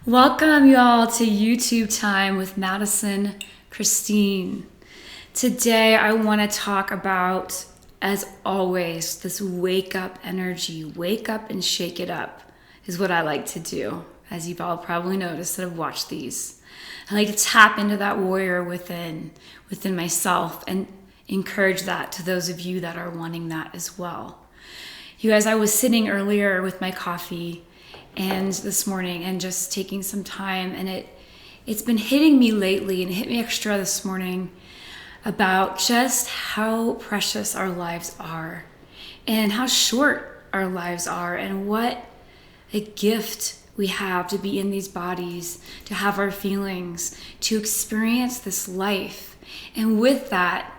Welcome y'all to YouTube time with Madison Christine. Today I want to talk about, as always, this wake up energy. Wake up and shake it up is what I like to do, as you've all probably noticed that have watched these. I like to tap into that warrior within myself and encourage that to those of you that are wanting that as well. You guys, I was sitting earlier with my coffee and this morning and just taking some time, and it's been hitting me lately, and it hit me extra this morning about just how precious our lives are and how short our lives are, and what a gift we have to be in these bodies, to have our feelings, to experience this life. And with that,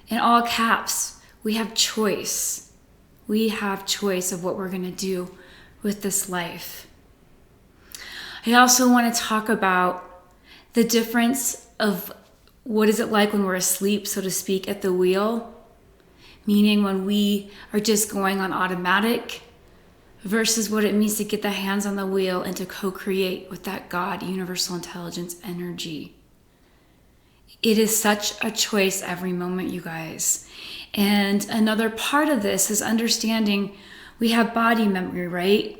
in all caps, we have choice. We have choice of what we're going to do with this life. I also want to talk about the difference of what is it like when we're asleep, so to speak, at the wheel, meaning when we are just going on automatic, versus what it means to get the hands on the wheel and to co-create with that God, universal intelligence energy. It is such a choice every moment, you guys. And another part of this is understanding we have body memory, right?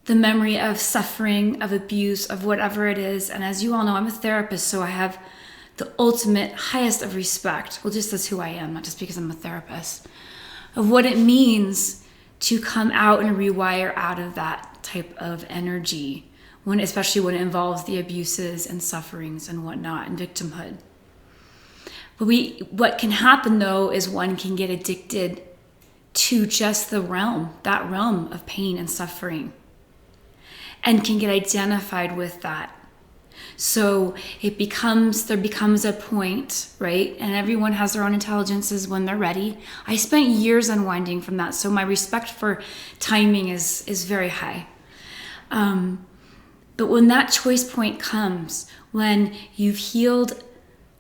The memory of suffering, of abuse, of whatever it is. And as you all know, I'm a therapist, so I have the ultimate, highest of respect. Well, just as who I am, not just because I'm a therapist, of what it means to come out and rewire out of that type of energy, especially when it involves the abuses and sufferings and whatnot and victimhood. But what can happen though is one can get addicted to just that realm of pain and suffering, and can get identified with that. So there becomes a point, right? And everyone has their own intelligences when they're ready. I spent years unwinding from that, so my respect for timing is very high. But when that choice point comes, when you've healed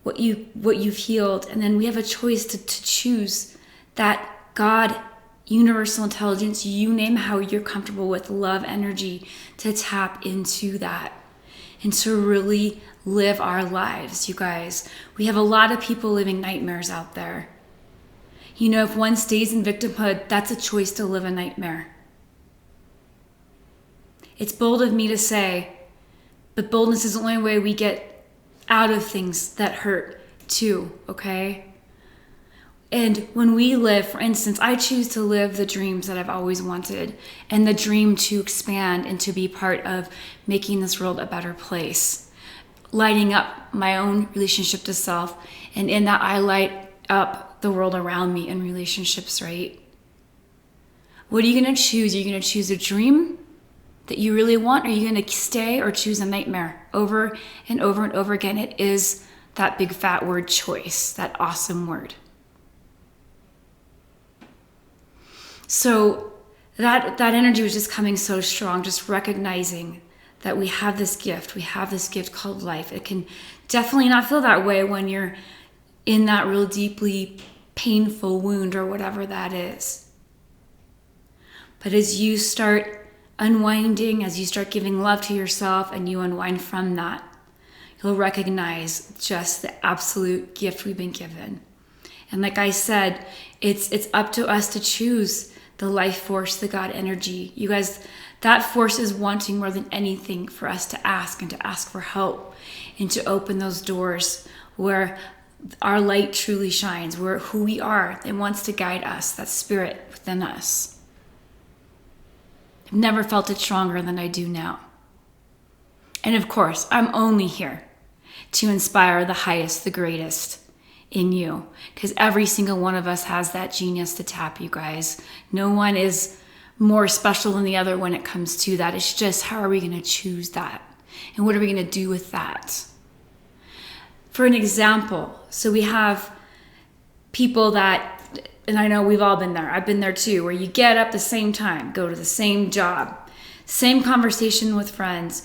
what you've healed, and then we have a choice to choose that God, universal intelligence, you name how you're comfortable with, love energy, to tap into that and to really live our lives, you guys. We have a lot of people living nightmares out there. You know, if one stays in victimhood, that's a choice to live a nightmare. It's bold of me to say, but boldness is the only way we get out of things that hurt too, okay? And when we live, for instance, I choose to live the dreams that I've always wanted, and the dream to expand and to be part of making this world a better place, lighting up my own relationship to self, and in that I light up the world around me in relationships, right? What are you going to choose? Are you going to choose a dream that you really want? Or are you going to stay or choose a nightmare over and over and over again? It is that big fat word, choice, that awesome word. So that energy was just coming so strong, just recognizing that we have this gift called life. It can definitely not feel that way when you're in that real deeply painful wound or whatever that is. But as you start unwinding, as you start giving love to yourself and you unwind from that, you'll recognize just the absolute gift we've been given. And like I said, it's up to us to choose the life force, the God energy. You guys, that force is wanting more than anything for us to ask, and to ask for help, and to open those doors where our light truly shines, where who we are, it wants to guide us, that spirit within us. I've never felt it stronger than I do now. And of course, I'm only here to inspire the highest, the greatest in you, because every single one of us has that genius to tap, you guys. No one is more special than the other when it comes to that. It's just, how are we going to choose that, and what are we going to do with that? For an example, so we have people that, and I know we've all been there, I've been there too, where you get up the same time, go to the same job, same conversation with friends,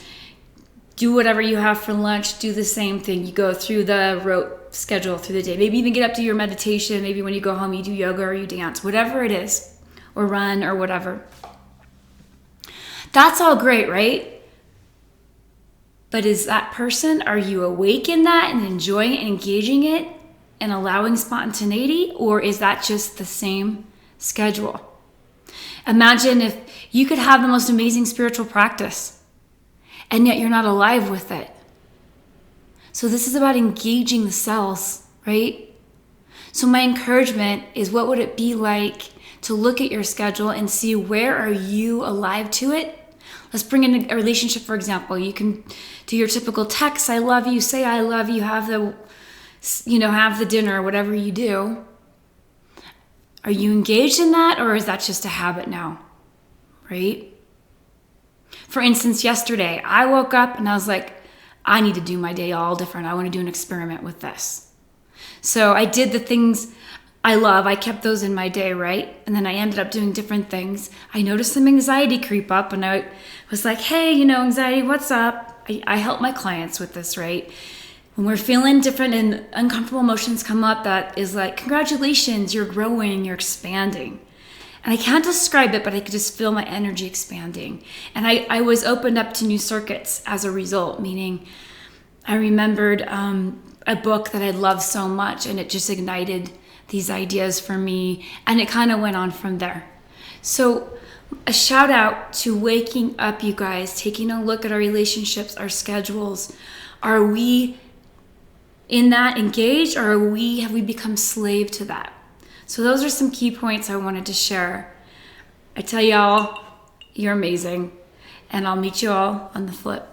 do whatever you have for lunch, do the same thing. You go through the rote schedule through the day. Maybe even get up to your meditation. Maybe when you go home, you do yoga or you dance, whatever it is, or run or whatever. That's all great, right? But is that person, are you awake in that and enjoying it, engaging it, and allowing spontaneity? Or is that just the same schedule? Imagine if you could have the most amazing spiritual practice, and yet you're not alive with it. So this is about engaging the cells, right? So my encouragement is, what would it be like to look at your schedule and see, where are you alive to it? Let's bring in a relationship, for example. You can do your typical text, I love you, say I love you, have the dinner, whatever you do. Are you engaged in that, or is that just a habit now, right? For instance, yesterday, I woke up and I was like, I need to do my day all different. I want to do an experiment with this. So I did the things I love. I kept those in my day, right? And then I ended up doing different things. I noticed some anxiety creep up, and I was like, hey, anxiety, what's up? I help my clients with this, right? When we're feeling different and uncomfortable emotions come up, that is like, congratulations, you're growing, you're expanding. And I can't describe it, but I could just feel my energy expanding. And I was opened up to new circuits as a result, meaning I remembered a book that I loved so much, and it just ignited these ideas for me, and it kind of went on from there. So a shout out to waking up, you guys, taking a look at our relationships, our schedules. Are we in that engaged, or have we become slave to that? So those are some key points I wanted to share. I tell y'all, you're amazing, and I'll meet you all on the flip.